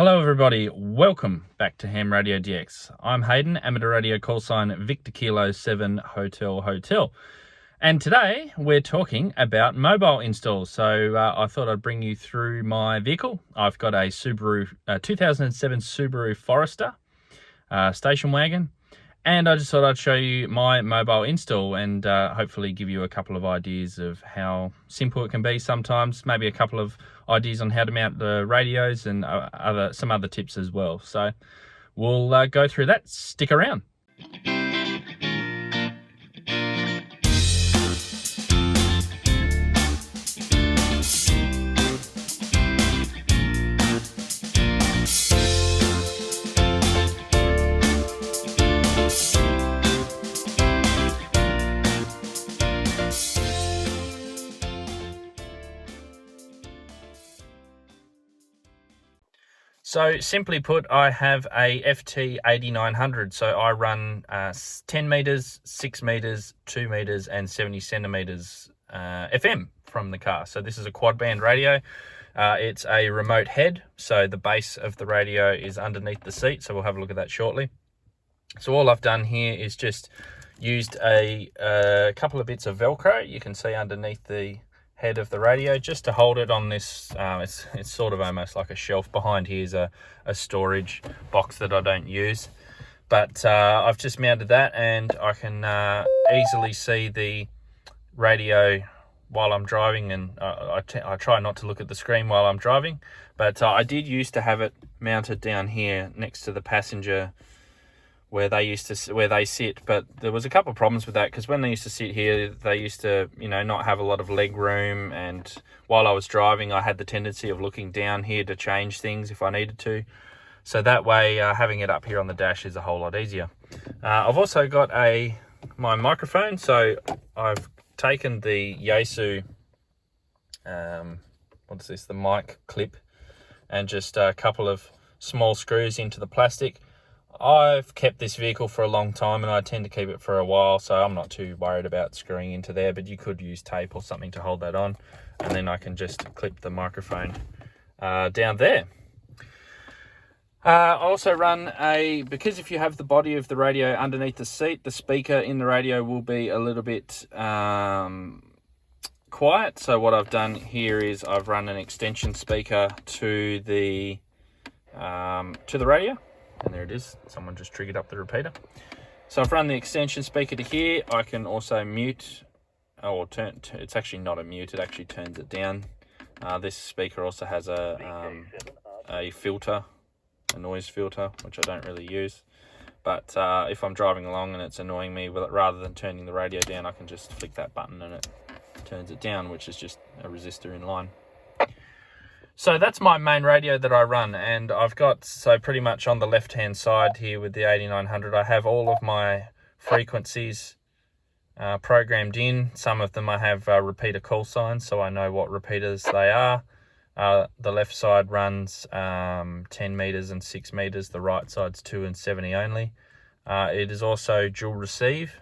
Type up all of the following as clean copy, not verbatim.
Hello everybody, welcome back to Ham Radio DX. I'm Hayden, amateur radio call sign Victor Kilo 7 Hotel Hotel. And today we're talking about mobile installs. So I thought I'd bring you through my vehicle. I've got a 2007 Subaru Forester station wagon. And I just thought I'd show you my mobile install and hopefully give you a couple of ideas of how simple it can be sometimes, maybe a couple of ideas on how to mount the radios and some other tips as well. So we'll go through that. Stick around. So simply put, I have a FT-8900. So I run 10 meters, 6 meters, 2 meters, and 70 centimeters FM from the car. So this is a quad band radio. It's a remote head. So the base of the radio is underneath the seat. So we'll have a look at that shortly. So all I've done here is just used a couple of bits of Velcro. You can see underneath the head of the radio just to hold it on this. It's sort of almost like a shelf. Behind here is a storage box that I don't use, but I've just mounted that, and I can easily see the radio while I'm driving, and I try not to look at the screen while I'm driving, but I did used to have it mounted down here next to the passenger where they sit, but there was a couple of problems with that, because when they used to sit here, they used to, not have a lot of leg room, and while I was driving, I had the tendency of looking down here to change things if I needed to. So that way, having it up here on the dash is a whole lot easier. I've also got my microphone, so I've taken the Yaesu, the mic clip, and just a couple of small screws into the plastic. I've kept this vehicle for a long time, and I tend to keep it for a while, so I'm not too worried about screwing into there, but you could use tape or something to hold that on, and then I can just clip the microphone down there. I also run because if you have the body of the radio underneath the seat, the speaker in the radio will be a little bit quiet. So what I've done here is I've run an extension speaker to the radio. And there it is. Someone just triggered up the repeater. So I've run the extension speaker to here. I can also mute, or turn. It's actually not a mute. It actually turns it down. This speaker also has a filter, a noise filter, which I don't really use. But if I'm driving along and it's annoying me, rather than turning the radio down, I can just flick that button and it turns it down, which is just a resistor in line. So that's my main radio that I run, and I've got, so pretty much on the left hand side here with the 8900, I have all of my frequencies programmed in. Some of them I have repeater call signs, so I know what repeaters they are. The left side runs 10 meters and 6 meters, the right side's 2 and 70 only. It is also dual receive,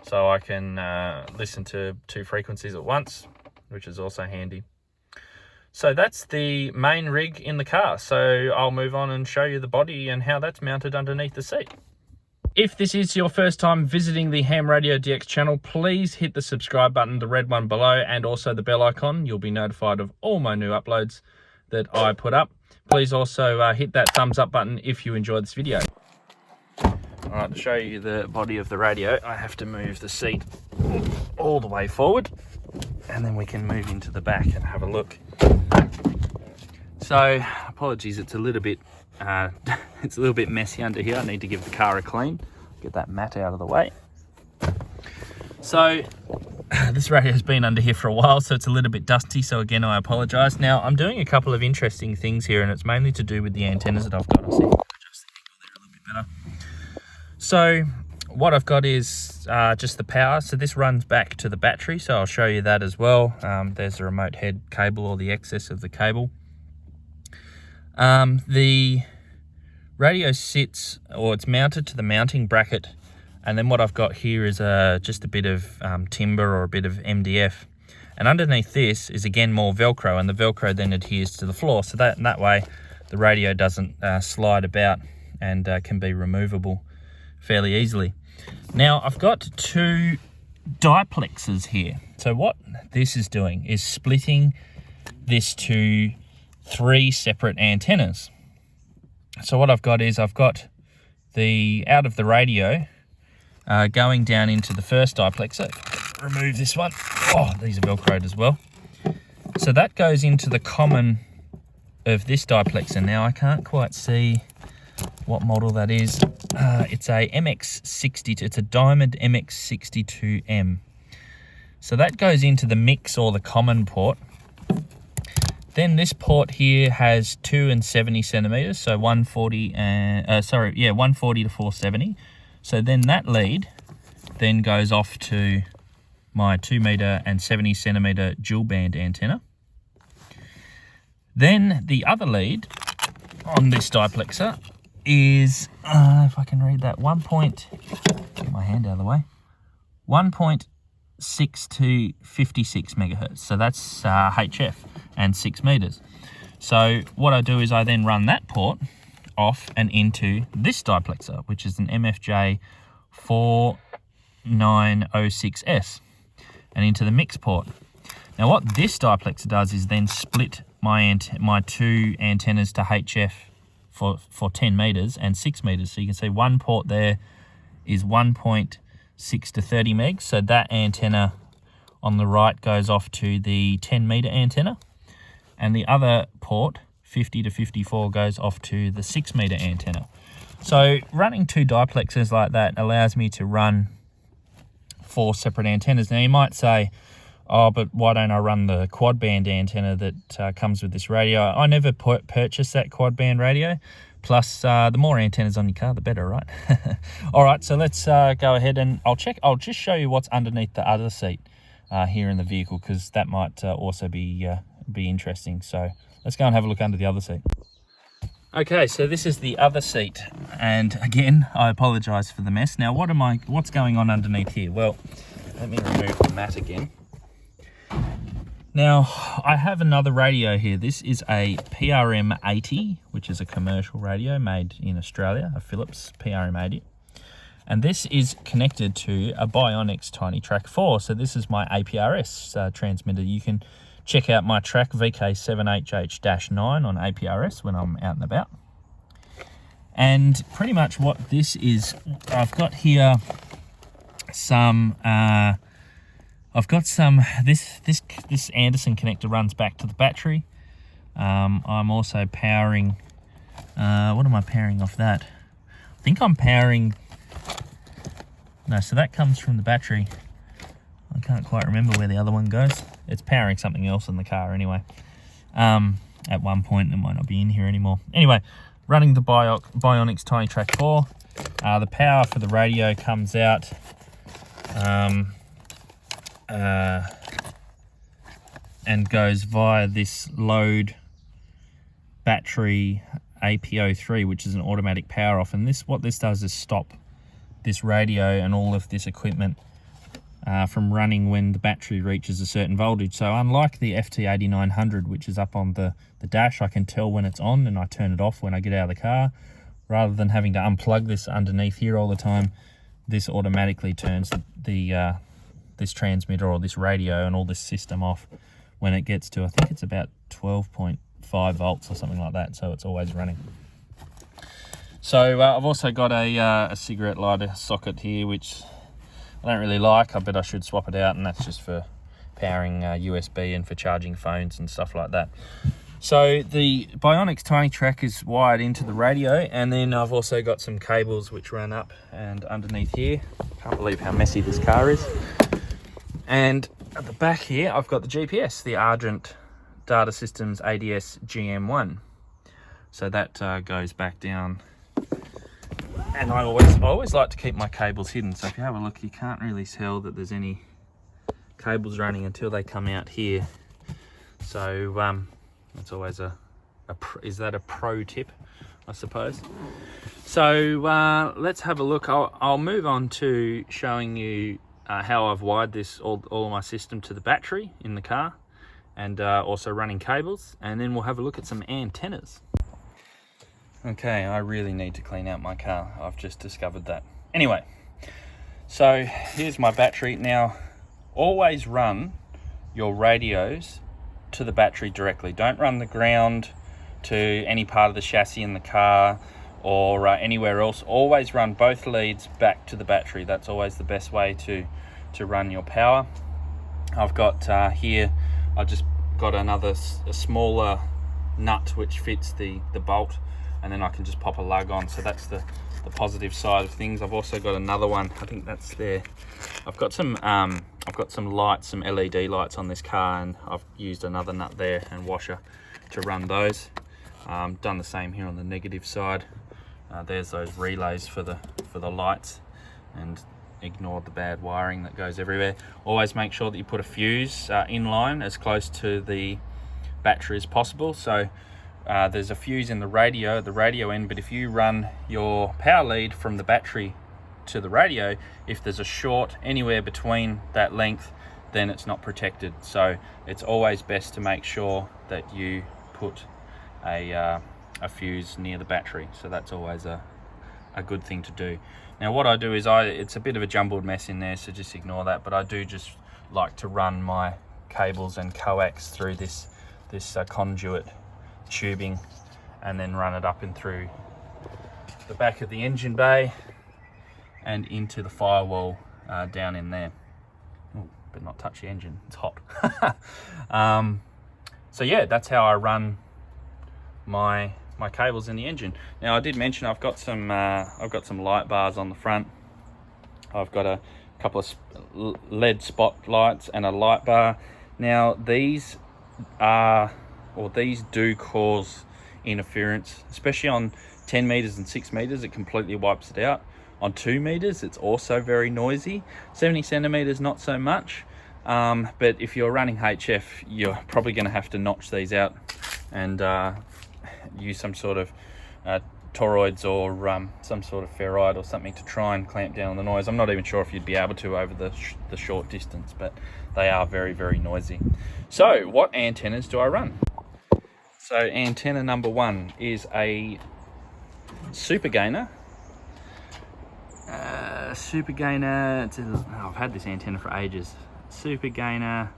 so I can listen to 2 frequencies at once, which is also handy. So that's the main rig in the car. So I'll move on and show you the body and how that's mounted underneath the seat. If this is your first time visiting the Ham Radio DX channel, please hit the subscribe button, the red one below, and also the bell icon. You'll be notified of all my new uploads that I put up. Please also hit that thumbs up button if you enjoyed this video. All right, to show you the body of the radio, I have to move the seat all the way forward, and then we can move into the back and have a look. So apologies, it's a little bit messy under here. I need to give the car a clean, get that mat out of the way. So this radio's been under here for a while, so it's a little bit dusty, so again I apologize. Now I'm doing a couple of interesting things here, and it's mainly to do with the antennas that I've got. I'll see if I can adjust the angle there a little bit better. So what I've got is just the power. So this runs back to the battery, so I'll show you that as well. There's the remote head cable, or the excess of the cable. The radio sits, or it's mounted to the mounting bracket, and then what I've got here is just a bit of timber or a bit of MDF, and underneath this is again more Velcro, and the Velcro then adheres to the floor, so that way the radio doesn't slide about and can be removable fairly easily. Now I've got two diplexers here. So what this is doing is splitting this to 3 separate antennas. So what I've got is I've got the out of the radio going down into the first diplexer. Remove this one. Oh, these are velcroed as well. So that goes into the common of this diplexer. Now I can't quite see what model that is. It's a MX62. It's a Diamond MX62M. So that goes into the mix or the common port. Then this port here has 2 and 70 centimeters, so 140 140 to 470. So then that lead then goes off to my 2 meter and 70 centimeter dual band antenna. Then the other lead on this diplexer is, if I can read that, get my hand out of the way, 1.6 to 56 megahertz. So that's HF and 6 meters. So what I do is I then run that port off and into this diplexer, which is an MFJ-4906S, and into the mix port. Now what this diplexer does is then split my 2 antennas to HF for 10 meters and 6 meters. So you can see one port there is 1.6 to 30 megs. So that antenna on the right goes off to the 10 meter antenna, and the other port, 50 to 54, goes off to the 6 meter antenna. So running 2 diplexers like that allows me to run 4 separate antennas. Now you might say, oh, but why don't I run the quad band antenna that comes with this radio? I never purchased that quad band radio. Plus, the more antennas on your car, the better, right? All right, so let's go ahead and I'll just show you what's underneath the other seat here in the vehicle, because that might also be interesting. So let's go and have a look under the other seat. Okay, so this is the other seat, and again, I apologize for the mess. Now, what's going on underneath here? Well, let me remove the mat again. Now, I have another radio here. This is a PRM-80, which is a commercial radio made in Australia, a Philips PRM-80. And this is connected to a Byonics TinyTrak 4. So this is my APRS transmitter. You can check out my track VK7HH-9 on APRS when I'm out and about. And pretty much what this is, I've got here some, this Anderson connector runs back to the battery. I'm also powering, what am I powering off that? I think I'm powering, no, so that comes from the battery. I can't quite remember where the other one goes. It's powering something else in the car anyway. At one point, it might not be in here anymore. Anyway, running the Byonics TinyTrak 4. The power for the radio comes out and goes via this load battery APO3, which is an automatic power off. And what this does is stop this radio and all of this equipment from running when the battery reaches a certain voltage. So unlike the FT-8900, which is up on the dash, I can tell when it's on and I turn it off when I get out of the car. Rather than having to unplug this underneath here all the time, this automatically turns this transmitter or this radio and all this system off when it gets to, I think it's about 12.5 volts or something like that, so it's always running. So I've also got a cigarette lighter socket here, which I don't really like. I bet I should swap it out, and that's just for powering USB and for charging phones and stuff like that. So the Byonics TinyTrak is wired into the radio, and then I've also got some cables which run up and underneath here. Can't believe how messy this car is. And at the back here, I've got the GPS, the Argent Data Systems ADS GM1. So that goes back down. And I always like to keep my cables hidden. So if you have a look, you can't really tell that there's any cables running until they come out here. So that's always is that a pro tip, I suppose. So let's have a look. I'll move on to showing you how I've wired all of my system to the battery in the car, and also running cables, and then we'll have a look at some antennas. Okay, I really need to clean out my car. I've just discovered that. Anyway, so here's my battery. Now, always run your radios to the battery directly. Don't run the ground to any part of the chassis in the car or anywhere else. Always run both leads back to the battery. That's always the best way to run your power. I've got here, I just got a smaller nut which fits the bolt, and then I can just pop a lug on. So that's the positive side of things. I've also got another one, I think that's there. I've got some lights, some LED lights on this car, and I've used another nut there and washer to run those. Done the same here on the negative side. There's those relays for the lights, and ignore the bad wiring that goes everywhere. Always make sure that you put a fuse in line as close to the battery as possible. So there's a fuse in the radio end, but if you run your power lead from the battery to the radio, if there's a short anywhere between that length, then it's not protected. So it's always best to make sure that you put a fuse near the battery. So that's always a good thing to do. Now what I do is it's a bit of a jumbled mess in there, so just ignore that, but I do just like to run my cables and coax through this conduit tubing, and then run it up and through the back of the engine bay and into the firewall down in there. Ooh, but not touch the engine, it's hot. So yeah, that's how I run my cables in the engine. Now I did mention I've got some light bars on the front. I've got a couple of LED spotlights and a light bar. Now these do cause interference, especially on 10 meters and 6 meters. It completely wipes it out. On 2 meters it's also very noisy. 70 centimeters not so much, but if you're running HF, you're probably going to have to notch these out and use some sort of toroids or some sort of ferrite or something to try and clamp down on the noise. I'm not even sure if you'd be able to over the short distance, but they are very, very noisy. So what antennas do I run? So antenna number one is a super gainer. I've had this antenna for ages. Super gainer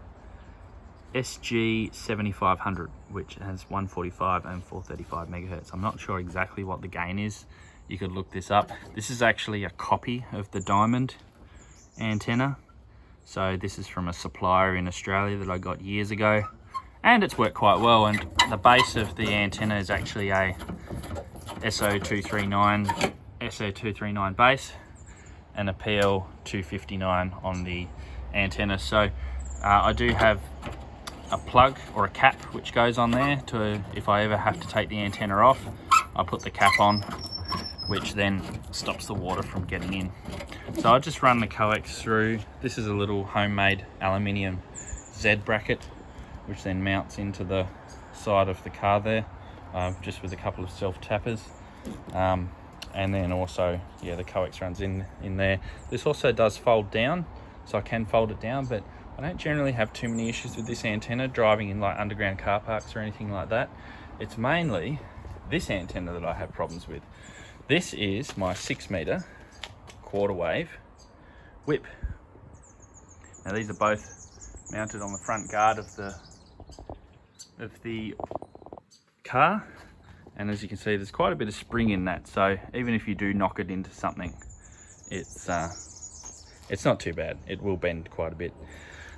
SG-7500, which has 145 and 435 megahertz. I'm not sure exactly what the gain is. You could look this up. This is actually a copy of the diamond antenna. So this is from a supplier in Australia that I got years ago, and it's worked quite well. And the base of the antenna is actually a SO239 base and a PL259 on the antenna. So I do have a plug or a cap which goes on there to, if I ever have to take the antenna off, I put the cap on, which then stops the water from getting in. So I just run the coax through. This is a little homemade aluminium Z bracket, which then mounts into the side of the car there, just with a couple of self tappers. And then also, yeah, the coax runs in there. This also does fold down, so I can fold it down, but I don't generally have too many issues with this antenna driving in like underground car parks or anything like that. It's mainly this antenna that I have problems with. This is my 6 meter quarter wave whip. Now these are both mounted on the front guard of the car, and as you can see, there's quite a bit of spring in that, so even if you do knock it into something, it's not too bad. It will bend quite a bit.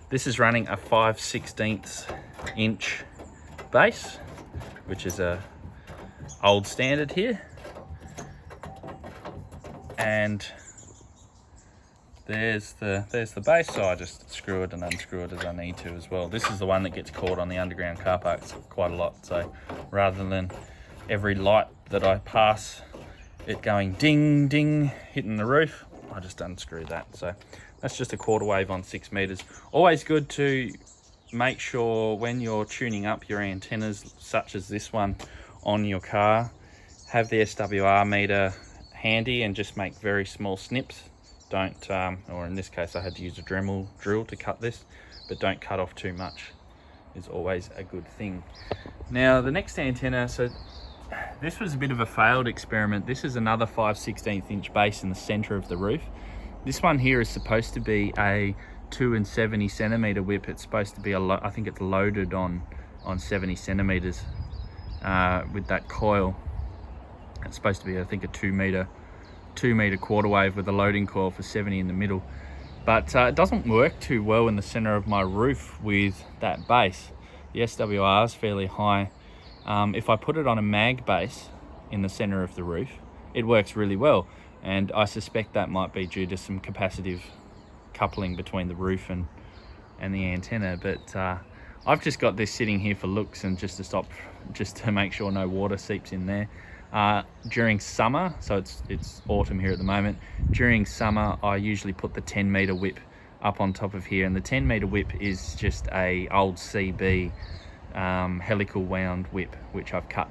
This is running a 5/16 inch base, which is a old standard here, and there's the base, so I just screw it and unscrew it as I need to as well. This is the one that gets caught on the underground car parks quite a lot, so rather than every light that I pass it going ding ding hitting the roof, I just unscrew that. So that's just a quarter wave on 6 meters. Always good to make sure when you're tuning up your antennas, such as this one on your car, have the SWR meter handy and just make very small snips. Don't, or in this case I had to use a Dremel drill to cut this, but don't cut off too much is always a good thing. Now the next antenna, so this was a bit of a failed experiment. This is another 5/16 inch base in the center of the roof. This one here is supposed to be a 2 70 centimeter whip. It's supposed to be I think it's loaded on 70 centimeters with that coil. It's supposed to be, I think, a 2 meter quarter wave with a loading coil for 70 in the middle. But it doesn't work too well in the center of my roof with that base. The SWR is fairly high. If I put it on a mag base in the center of the roof, it works really well. And I suspect that might be due to some capacitive coupling between the roof and the antenna. But I've just got this sitting here for looks and just to make sure no water seeps in there. During summer, so it's autumn here at the moment, during summer I usually put the 10 meter whip up on top of here, and the 10 meter whip is just a old CB helical wound whip which I've cut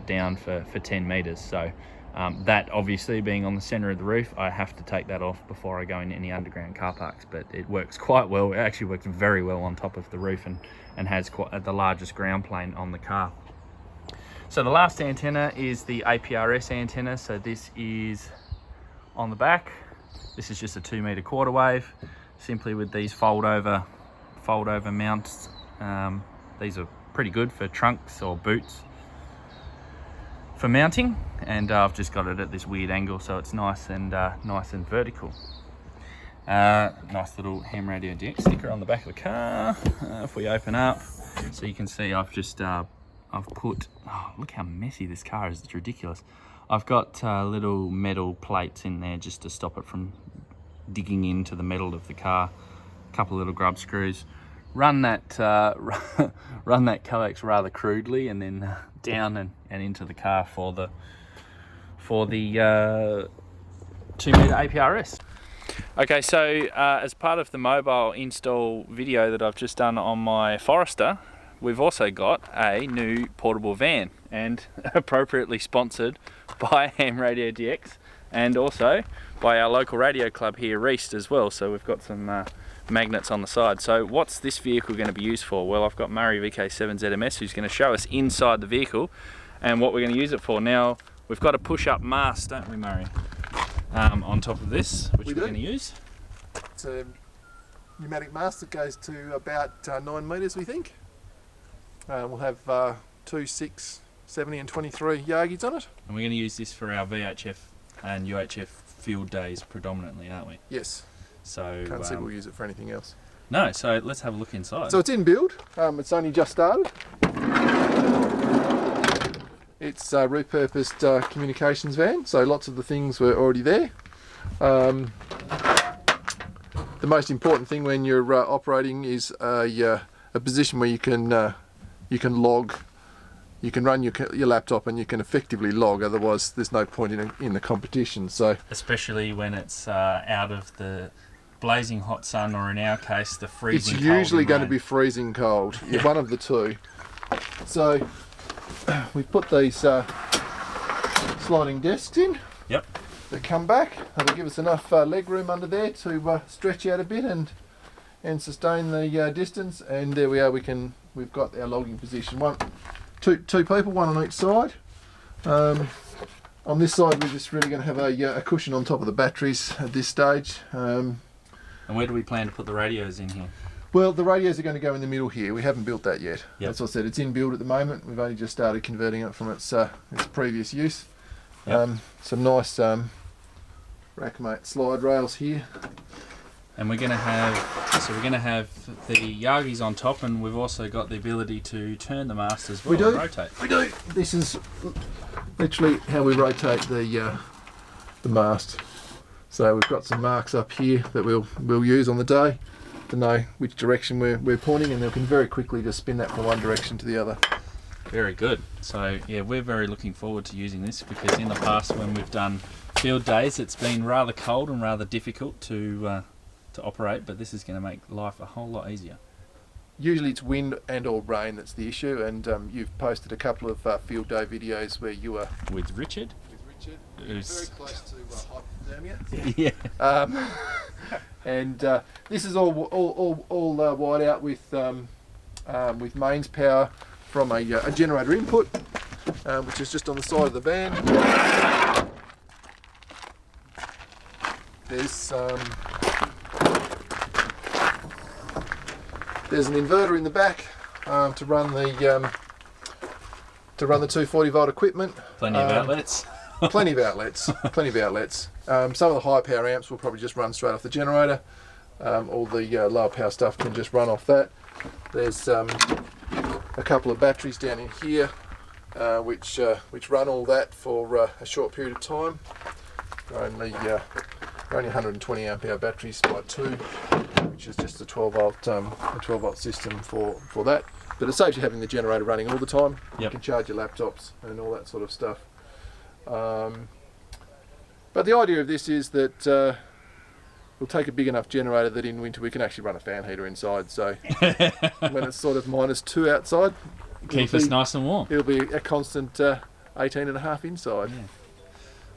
down for 10 meters. So that obviously being on the center of the roof, I have to take that off before I go in any underground car parks, but it works quite well. It actually works very well on top of the roof and has quite the largest ground plane on the car. So the last antenna is the APRS antenna. So this is on the back. This is just a 2 meter quarter wave, simply with these fold over mounts. These are pretty good for trunks or boots for mounting, and I've just got it at this weird angle, so it's nice and vertical. Nice little ham radio DX sticker on the back of the car. If we open up, so you can see I've just I've put, oh, look how messy this car is, it's ridiculous. I've got little metal plates in there just to stop it from digging into the metal of the car. A couple of little grub screws. Run that coax rather crudely, and then down and into the car for the 2 meter APRS. Okay, so as part of the mobile install video that I've just done on my Forester, we've also got a new portable van, and appropriately sponsored by Ham Radio DX and also by our local radio club here, Reist, as well. So we've got some magnets on the side. So what's this vehicle going to be used for? Well, I've got Murray VK7ZMS who's going to show us inside the vehicle and what we're going to use it for. Now, we've got a push-up mast, don't we, Murray? On top of this, which we're going to use. It's a pneumatic mast that goes to about 9 metres, we think. We'll have 2, 6, 70 and 23 Yagis on it. And we're going to use this for our VHF and UHF field days predominantly, aren't we? Yes. So can't see we'll use it for anything else. No, so let's have a look inside. So it's in build. It's only just started. It's a repurposed communications van, so lots of the things were already there. The most important thing when you're operating is a position where you can log, you can run your laptop and you can effectively log, otherwise there's no point in the competition. So especially when it's out of the blazing hot sun, or in our case the freezing cold. It's usually going to be freezing cold. You're one of the two. So we've put these sliding desks in. Yep. That come back. That'll give us enough leg room under there to stretch out a bit and sustain the distance. And there we are. We've got our logging position. Two people, one on each side. On this side, we're just really going to have a cushion on top of the batteries at this stage. And where do we plan to put the radios in here? Well, the radios are going to go in the middle here. We haven't built that yet. Yep. As I said, it's in build at the moment. We've only just started converting it from its previous use. Yep. Some nice Rackmate slide rails here. And we're going to have the Yagis on top, and we've also got the ability to turn the mast as well. We do. And rotate. We do. This is literally how we rotate the mast. So we've got some marks up here that we'll use on the day to know which direction we're pointing, and we can very quickly just spin that from one direction to the other. Very good. So yeah, we're very looking forward to using this, because in the past when we've done field days, it's been rather cold and rather difficult to operate, but this is going to make life a whole lot easier. Usually it's wind and or rain that's the issue, and you've posted a couple of field day videos where you were with Richard. Who's very close to hypothermia. Yeah. And this is all wired out with mains power from a generator input. which is just on the side of the van. There's an inverter in the back to run the 240 volt equipment. Plenty of outlets. Plenty of outlets. Plenty of outlets. Some of the high power amps will probably just run straight off the generator. All the lower power stuff can just run off that. There's a couple of batteries down in here, which run all that for a short period of time. They're only 120 amp hour batteries by 2, which is just a 12 volt system for that. But it saves you having the generator running all the time. Yep. You can charge your laptops and all that sort of stuff. But the idea of this is that we'll take a big enough generator that in winter we can actually run a fan heater inside. So when it's sort of -2 outside, keep us nice and warm. It'll be a constant 18.5 inside. Yeah.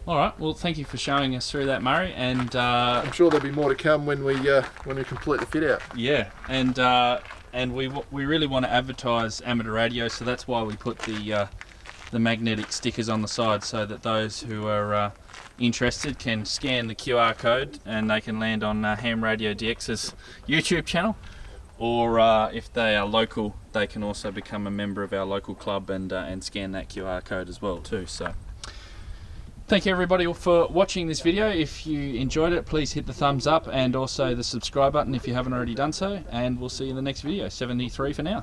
All right. Well, thank you for showing us through that, Murray. And I'm sure there'll be more to come when we complete the fit out. Yeah, and we really want to advertise amateur radio, so that's why we put the magnetic stickers on the side, so that those who are interested can scan the QR code and they can land on Ham Radio DX's YouTube channel, or if they are local, they can also become a member of our local club and scan that QR code as well too. So thank you everybody for watching this video. If you enjoyed it, please hit the thumbs up and also the subscribe button if you haven't already done so, and we'll see you in the next video. 73 for now.